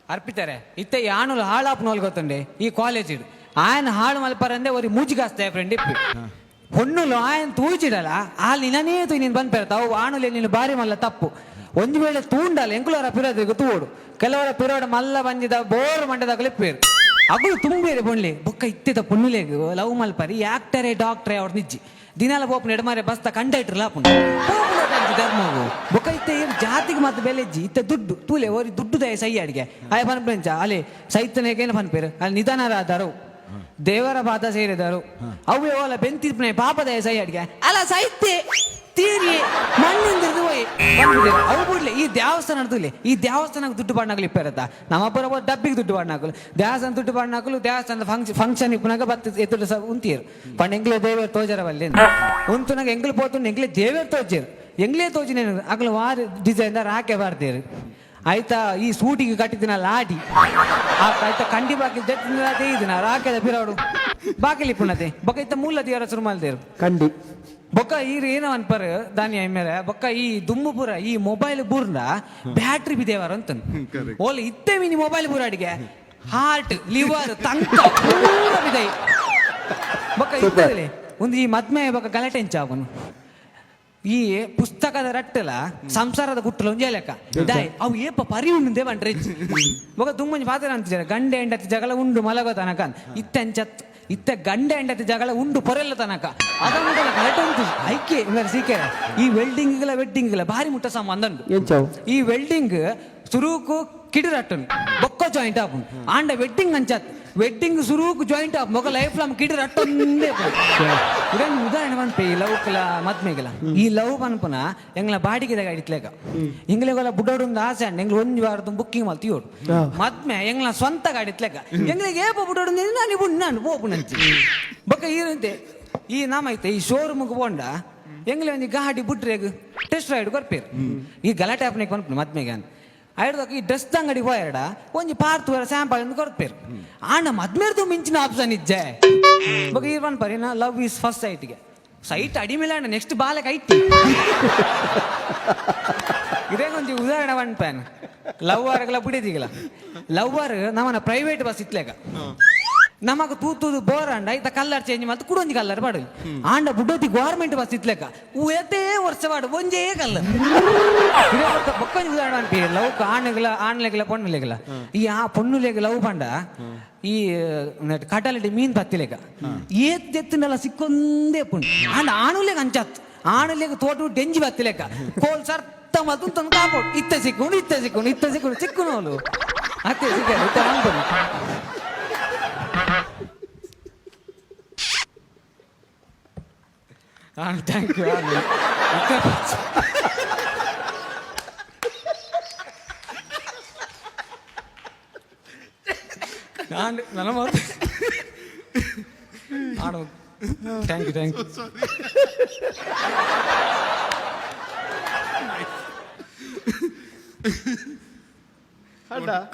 ಅರ್ಪಿತಾರೆ ಇತ್ತೆ ಈ ಆಣುಲು ಹಾಳಾಪ್ನೋಲ್ ಗೊತ್ತಂಡೆ ಈ ಕಾಲೇಜ್ ಇಡು ఆయన ಹಾಳು ಮಲ್ಪರಂದೆ ಒರಿ ಮೂಜಿಗಾಸ್ತಾಯ ಫ್ರೆಂಡ್ ಇಪ್ಪಿ ಹೊಣ್ಣುಲು ఆయన ತೂಚಿಡಲ್ಲ ಅಲ್ಲಿ ನಿನ್ನನೇ ತೂ ನೀನು ಬಂದ್ಪೇರ್ತಾವು ಆಣುಲೆ ನೀನು ಬಾರಿ ಮಲ್ಲ ತಪ್ಪು ಒಂದು ವೇಳೆ ತೂಂಡಲ್ಲ ಎಂಕುಲವರ ಪಿರೋದಿಗೆ ತೂಡು ಕೆಲವರ ಪಿರೋಡ ಮಲ್ಲ ಬಂದಿದ ಬೋರ್ ಮಂಡದಾಗಲೇ ಪೇರು ಅಗಳು ತುಂಬೇರೆ ಬೊಣ್ಲಿ ಬೊಕ್ಕ ಇತ್ತಿದ ಪುಣ್ಣುಲೇಗು ಲವ್ ಮಲ್ಪರಿ ಆಕ್ಟರೇ ಡಾಕ್ಟ್ರೇ ಅವ್ರ ನಿಜ್ಜಿ ದಿನಾಲ ಬೋಪು ನೆಡಮಾರೆ ಬಸ್ತ ಕಂಡಕ್ಟರ್ ಲಾಪುಂಡು ಧರ್ಮವು ಬೊಕ್ಕ ಇತ್ತೆ ಜಾತಿಗೆ ಮತ್ತೆ ಬೆಲೆಜ್ಜಿ ಇತ್ತೆ ದುಡ್ಡು ತೂಲೆ ಓರಿ ದುಡ್ಡು ದಯ ಸೈ ಅಡಿಗೆ ಆಯ ಪನ್ಪಂಚ ಅಲ್ಲಿ ಸೈತನೇಗೇನು ಪನ್ಪೇರು ಅಲ್ಲಿ ನಿಧಾನರಾದರು ದೇವರ ಪಾದ ಸೇರಿದರು ಅವು ಓಲ ಬೆಂತಿರ್ಪನೆ ಪಾಪದಯ ಸೈ ಅಡಿಗೆ ಅಲ್ಲ ಸೈತೆ ತೀರಿ ಮಣ್ಣಿಂದಿರ್ದು ಅವು ಬಿಡ್ಲಿ ಈ ದೇವಸ್ಥಾನ ನಡ್ದಿಲ್ಲ ಈ ದೇವಸ್ಥಾನಕ್ಕೆ ದುಡ್ಡು ಪಾಡ್ನಾಗಲಿ ಇಪ್ಪೇರತ್ತ ನಮ್ಮಬ್ಬರ ಡಬ್ಬಿಗೆ ದುಡ್ಡು ಪಾಡ್ನಾಕಲು ದೇವಸ್ಥಾನ ದುಡ್ಡು ಪಾಡ್ನಾಕಲು ದೇವಸ್ಥಾನದ ಫಂಕ್ಷನ್ ಇಪ್ಪನಾಗ ಬತ್ತ ಎದುರು ಸಹ ಉಂತೀರು ಪಂಡ ಎಂಗ್ಲೇ ದೇವೇರ್ ತೋಜರವಲ್ಲಿ ಉಂತುನಾಗ ಎಂಗ್ಲು ಪೋತು ಎಂಗ್ಲೇ ದೇವೇರ್ ತೋಜೇರು ಎಂಗ್ಲೇ ತೋಜಿನ ಅಗಲು ವಾರ ಡಿಸೈನ್ ರಾಕೆ ಬಾರ್ದೇರು ಆಯ್ತಾ ಈ ಸೂಟಿಗೆ ಕಟ್ಟಿದಿನಲ್ಲ ಆಡಿ ಆಯ್ತಾ ಕಂಡಿ ಬಾಕಿ ಜಟ್ಟಿನ ಇದನ್ನ ರಾಕೆದ ಪಿರಾಡು ಬಾಕಿಲಿ ಪುಣತೆ ಬೊಕ್ಕ ಇತ್ತ ಮೂಲ ದೇವರ ಸುರುಮಲ್ದೇರು ಕಂಡಿ ಬೊಕ್ಕ ಈರು ಏನೋ ಅನ್ಪರ್ ದಾನಿ ಮೇಲೆ ಬೊಕ್ಕ ಈ ದುಮ್ಮಪುರ ಈ ಮೊಬೈಲ್ ಬೂರ್ನ ಬ್ಯಾಟ್ರಿ ಬಿದೇವಾರ ಅಂತ ಓಲ್ ಇತ್ತೇ ಮಿನಿ ಮೊಬೈಲ್ ಬೂರ ಅಡಿಗೆ ಹಾರ್ಟ್ ಲಿವರ್ ತಂಕ ಪೂರ ಬಿದೈ ಬೊಕ್ಕ ಇತ್ತದಲ್ಲಿ ಒಂದು ಈ ಮದ್ಮೆ ಬೊಕ್ಕ ಗಲಾಟೆ ಹೆಂಚಾವನು ಈ ಪುಸ್ತಕದ ರಟ್ಟಲ ಸಂಸಾರದ ಗುಟ್ಟಲು ಒಂಜೇ ಲೆಕ್ಕ ದಾಯ್ ಅವು ಏಪ ಪರಿ ಉಂಡೆ ಬಂಟ್ರೆ ಬೊಕ ತುಂಬಂಜಿ ಪಾತ್ರ ಅಂತಿದ್ದಾರೆ ಗಂಡ ಹೆಂಡತಿ ಜಗಳ ಉಂಡು ಮಲಗೋ ತನಕ ಇತ್ತೆಂಚತ್ ಇತ್ತ ಗಂಡ ಹೆಂಡತಿ ಜಗಳ ಉಂಡು ಪೊರೆಲ್ಲ ತನಕ ಅದನ್ನು ಗಲಾಟೆ ಉಂಟು ಐಕೆ ಸೀಕೆ ಈ ವೆಡ್ಡಿಂಗ್ ಭಾರಿ ಮುಟ್ಟ ಸಂಬಂಧ ಉಂಟು ಈ ವೆಲ್ಡಿಂಗ್ ಸುರೂಕು ಕಿಡಿರಟ್ಟನು ಬೊಕ್ಕ ಜಾಯಿಂಟ್ ಆಪುಂಡು ಆಂಡ ವೆಡ್ಡಿಂಗ್ ಅಂಚತ್ ವೆಡ್ಡಿಂಗ್ ಸುರೂಕು ಜಾಯಿಂಟ್ ಆಪ್ ಮೊಗ ಲೈಫ್ ಲಾಂಗ್ ಕಿಡಿರಟ್ಟೊಂದೇ ಇದೊಂದು ಉದಾಹರಣೆ ಬಂದ್ಪೆ ಈ ಲವ್ ಕಲ ಮದ್ಮೆಗೆಲ ಈ ಲವ್ ಪನ್ಪುನ ಎಂಗ್ಲ ಬಾಡಿಗೆದಾಗ ಇಡ್ಲೇಕ ಎಂಗ್ಲೆಗೊಲ ಬುಡೋಡೊಂದು ಆಸೆ ಅಂಡ್ ಎಂಗ್ಲ ಒಂದು ವಾರದ ಬುಕ್ಕಿಂಗ್ ಮಲ್ತಿ ಯೋಡು ಮದ್ಮೆ ಎಂಗ್ಲ ಸ್ವಂತ ಗಾಡಿ ಇತ್ಲೇಕ ಎಂಗ್ಲಿಗೆ ಏಪ ಬುಡೋಡು ನಾನು ಬುಡ್ ನಾನು ಬೋಪುನಂಚಿ ಬೊಕ್ಕ ಈರಂತೆ ಈ ನಾಮೈತೆ ಈ ಶೋರೂಮ್ಗೆ ಹೋಂಡ ಎಂಗ್ಲೆ ಒಂದು ಗಾಡಿ ಬುಡ್ರೆಗ್ ಟೆಸ್ಟ್ ರೈಡ್ ಕೊರ್ಪೇರು ಈ ಗಲಾಟೆ ಆಪ್ನಿಗೆ ಪನ್ಪುನ ಮದ್ಮೆಗೆ ಅಂತ ಐಡ್ದಾಗ ಈ ಡ್ರೆಸ್ ಅಂಗಡಿ ಹೋಯಡ ಒಂಜಿ ಪಾರ್ತ್ ಸ್ಯಾಂಪಲ್ ಎಂದು ಕೊಡ್ಪೇರು ಆಂಡ ಮದ್ಮೇರ್ದು ಮಿಂಚಿನ ಆಪ್ಷನ್ ಇಜ್ಜೆ ಬೊಕ ಈ ಪನ್ಪರಿ ನಾ ಲವ್ ಈಸ್ ಫಸ್ಟ್ ಸೈಟ್ಗೆ ಸೈಟ್ ಅಡಿಮೇಲೆ ಆಂಡ ನೆಕ್ಸ್ಟ್ ಬಾಲಕ ಐತಿ ಇದೇ ಒಂಜಿ ಉದಾಹರಣೆ ಪನ್ಪೇನ್ ಲವ್ ಆರ್ಗಲ ಬಿಡಿದಿಗಲ ಲವ್ ಆರ್ ನಮ್ಮನ ಪ್ರೈವೇಟ್ ಬಸ್ ಇತ್ಲೇಗ ನಮಗ ತೂತುದು ಬೋರ್ ಅಂಡ ಐತ ಕಲ್ಲರ್ ಚೇಂಜ್ ಮಾಡ್ತು ಕುಡೊಂಜಿ ಕಲ್ಲರ್ ಬಾಡು ಆಂಡ ಬುಡೋತಿ ಗೌರ್ಮೆಂಟ್ ಬಸ್ ಇತ್ಲೇಕ ಎತ್ತೇ ವರ್ಷ ಬಾಡು ಒಂಜೇ ಕಲ್ಲರ್ ಬೊಕ್ಕೊಂಜಿ ಉದಾಹರಣೆ ಅನ್ಪಿ ಲವ್ ಆಣ್ಲೆಗಲ ಪೊಣ್ಣುಲೆಗಲ ಈ ಆ ಪೊಣ್ಣುಲೆಗ ಲವ್ ಪಂಡ ಈ ಕಟಲಡಿ ಮೀನ್ ಪತ್ತಿಲೆಗ ಎತ್ತೆತ್ತಿನೆಲ್ಲ ಸಿಕ್ಕೊಂದೇ ಪುಂಡು ಆಂಡ ಆಣುಲೆಗ ಅಂಚತ್ ಆಣುಲೆಗ ತೋಟ ಡೆಂಜಿ ಬತ್ತಿಲೆಕ ಕೋಲ್ ಸರ್ತ ಮತ್ತು ತಂದು ಕಾಂಪೌಂಡ್ ಇತ್ತ ಸಿಕ್ಕೊಂಡು ಸಿಕ್ಕುನೋಲು ಅತ್ತೆ ಸಿಕ್ಕ ಥ್ಯಾಂಕ್ ಯು ನನ್ನ ಮಾತು ಥ್ಯಾಂಕ್ ಯು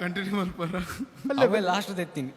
ಕಂಟಿನ್ಯೂ ಮಾಡ್ಪಾರ ಲಾಸ್ಟ್ ತೆತ್ತೀನಿ